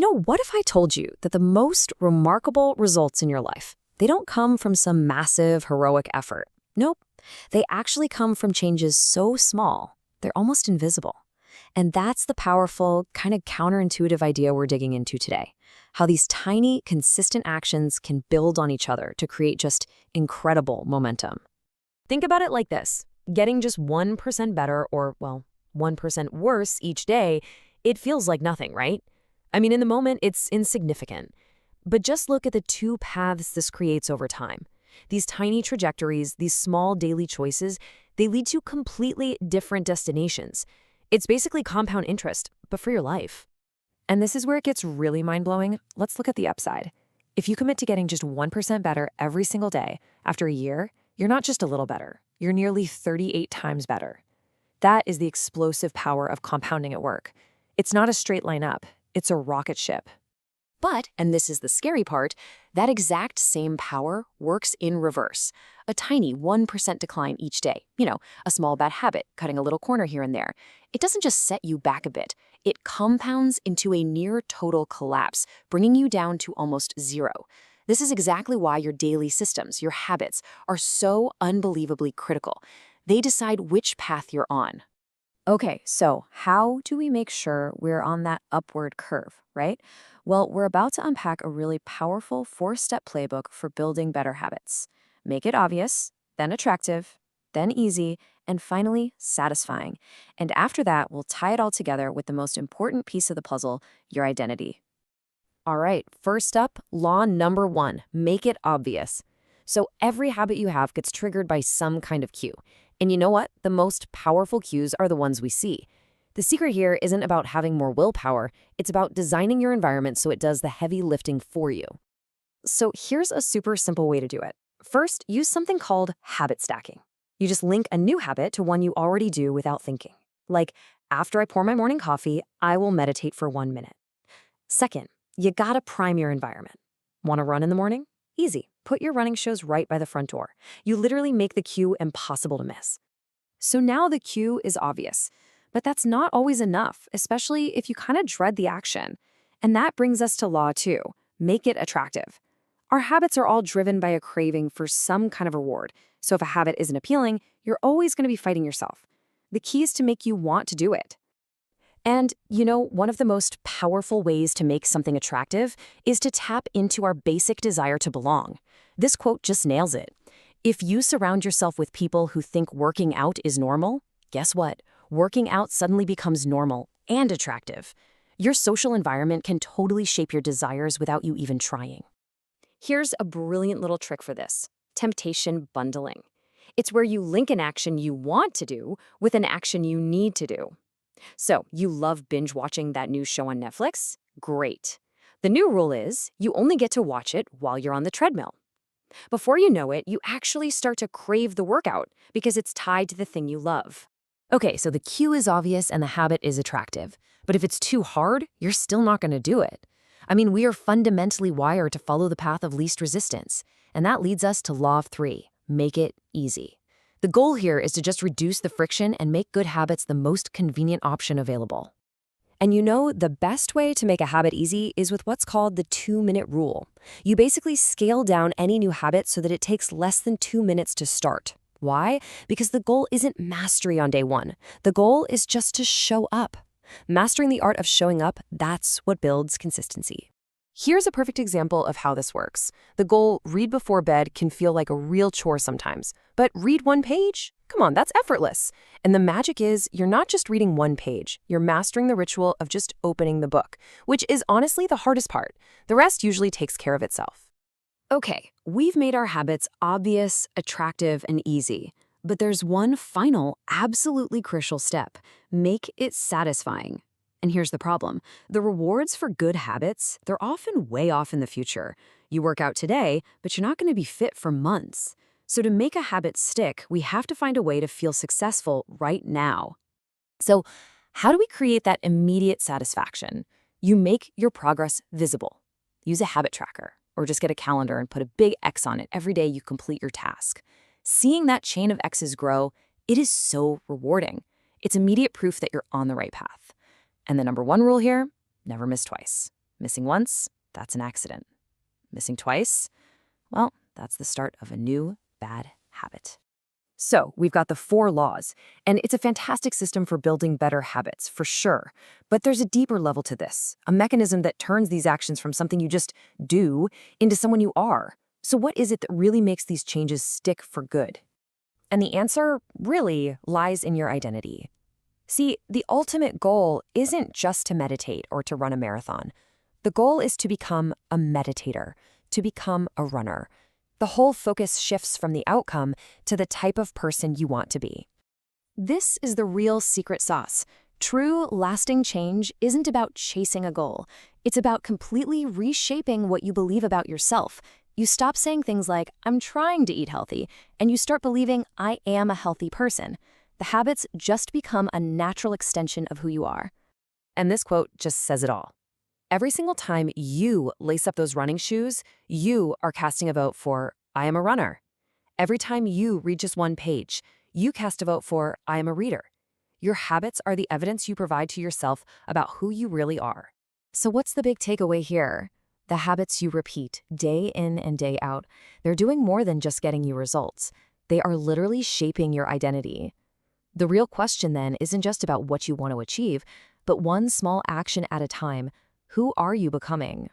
What if I told you that the most remarkable results in your life, they don't come from some massive, heroic effort? Nope. They actually come from changes so small, they're almost invisible. And that's the powerful, kind of counterintuitive idea we're digging into today. How these tiny, consistent actions can build on each other to create just incredible momentum. Think about it like this. Getting just 1% better or, 1% worse each day, it feels like nothing, right? I mean, in the moment, it's insignificant. But just look at the two paths this creates over time. These tiny trajectories, these small daily choices, they lead to completely different destinations. It's basically compound interest, but for your life. And this is where it gets really mind-blowing. Let's look at the upside. If you commit to getting just 1% better every single day, after a year, you're not just a little better. You're nearly 38 times better. That is the explosive power of compounding at work. It's not a straight line up. It's a rocket ship. But, and this is the scary part, that exact same power works in reverse. A tiny 1% decline each day, a small bad habit, cutting a little corner here and there. It doesn't just set you back a bit. It compounds into a near total collapse, bringing you down to almost zero. This is exactly why your daily systems, your habits, are so unbelievably critical. They decide which path you're on. Okay, so how do we make sure we're on that upward curve, right? Well, we're about to unpack a really powerful 4-step playbook for building better habits. Make it obvious, then attractive, then easy, and finally satisfying. And after that, we'll tie it all together with the most important piece of the puzzle, your identity. All right, first up, law number 1, make it obvious. So every habit you have gets triggered by some kind of cue. And you know what? The most powerful cues are the ones we see. The secret here isn't about having more willpower, it's about designing your environment so it does the heavy lifting for you. So here's a super simple way to do it. First, use something called habit stacking. You just link a new habit to one you already do without thinking. Like, after I pour my morning coffee, I will meditate for 1 minute. Second, you gotta prime your environment. Want to run in the morning? Easy. Put your running shoes right by the front door. You literally make the cue impossible to miss. So now the cue is obvious, but that's not always enough, especially if you kind of dread the action. And that brings us to law 2, make it attractive. Our habits are all driven by a craving for some kind of reward. So if a habit isn't appealing, you're always going to be fighting yourself. The key is to make you want to do it. And, one of the most powerful ways to make something attractive is to tap into our basic desire to belong. This quote just nails it. If you surround yourself with people who think working out is normal, guess what? Working out suddenly becomes normal and attractive. Your social environment can totally shape your desires without you even trying. Here's a brilliant little trick for this: temptation bundling. It's where you link an action you want to do with an action you need to do. So, you love binge watching that new show on Netflix? Great. The new rule is you only get to watch it while you're on the treadmill. Before you know it, you actually start to crave the workout because it's tied to the thing you love. Okay, so the cue is obvious and the habit is attractive. But if it's too hard, you're still not going to do it. I mean, we are fundamentally wired to follow the path of least resistance. And that leads us to law of 3, make it easy. The goal here is to just reduce the friction and make good habits the most convenient option available. And the best way to make a habit easy is with what's called the 2-minute rule. You basically scale down any new habit so that it takes less than 2 minutes to start. Why? Because the goal isn't mastery on day 1. The goal is just to show up. Mastering the art of showing up, that's what builds consistency. Here's a perfect example of how this works. The goal, read before bed, can feel like a real chore sometimes. But read 1 page? Come on, that's effortless. And the magic is, you're not just reading 1 page. You're mastering the ritual of just opening the book, which is honestly the hardest part. The rest usually takes care of itself. Okay, we've made our habits obvious, attractive, and easy. But there's one final, absolutely crucial step: make it satisfying. And here's the problem. The rewards for good habits, they're often way off in the future. You work out today, but you're not going to be fit for months. So to make a habit stick, we have to find a way to feel successful right now. So how do we create that immediate satisfaction? You make your progress visible. Use a habit tracker, or just get a calendar and put a big X on it every day you complete your task. Seeing that chain of X's grow, it is so rewarding. It's immediate proof that you're on the right path. And the number 1 rule here, never miss twice. Missing once, that's an accident. Missing twice, well, that's the start of a new bad habit. So, we've got the 4 laws, and it's a fantastic system for building better habits, for sure. But there's a deeper level to this, a mechanism that turns these actions from something you just do into someone you are. So what is it that really makes these changes stick for good? And the answer really lies in your identity. See, the ultimate goal isn't just to meditate or to run a marathon. The goal is to become a meditator, to become a runner. The whole focus shifts from the outcome to the type of person you want to be. This is the real secret sauce. True, lasting change isn't about chasing a goal. It's about completely reshaping what you believe about yourself. You stop saying things like, I'm trying to eat healthy, and you start believing, I am a healthy person. The habits just become a natural extension of who you are. And this quote just says it all. Every single time you lace up those running shoes, you are casting a vote for, I am a runner. Every time you read just one page, you cast a vote for, I am a reader. Your habits are the evidence you provide to yourself about who you really are. So what's the big takeaway here? The habits you repeat day in and day out, they're doing more than just getting you results. They are literally shaping your identity. The real question then isn't just about what you want to achieve, but one small action at a time. Who are you becoming?